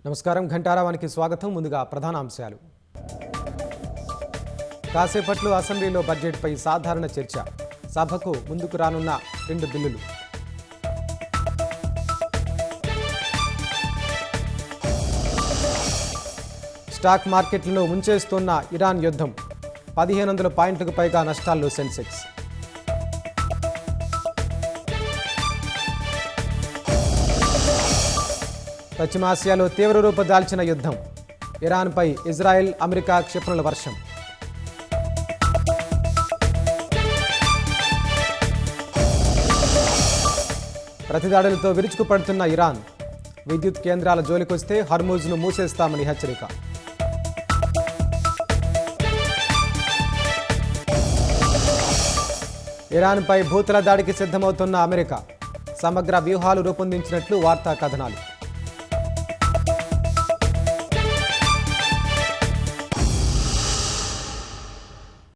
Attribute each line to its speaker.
Speaker 1: నమస్కారం ఘంటారావానికి స్వాగతం. ముందుగా ప్రధాన అంశాలు. కాసేపట్లో అసెంబ్లీలో బడ్జెట్పై సాధారణ చర్చ. సభకు ముందుకు రానున్న 2 బిల్లులు. స్టాక్ మార్కెట్లను ముంచేస్తున్న ఇరాన్ యుద్ధం. 1500 పాయింట్లకు పైగా నష్టాల్లో సెన్సెక్స్. పశ్చిమాసియాలో తీవ్ర రూపదాల్చిన యుద్ధం. ఇరాన్పై ఇజ్రాయెల్, అమెరికా క్షిపణుల వర్షం. ప్రతిదాడులతో విరుచుకుపడుతున్న ఇరాన్. విద్యుత్ కేంద్రాల జోలికొస్తే హర్మూజ్ను మూసేస్తామని హెచ్చరిక. ఇరాన్పై భూతల దాడికి సిద్ధమవుతున్న అమెరికా. సమగ్ర వ్యూహాలు రూపొందించినట్లు వార్తా కథనాలు.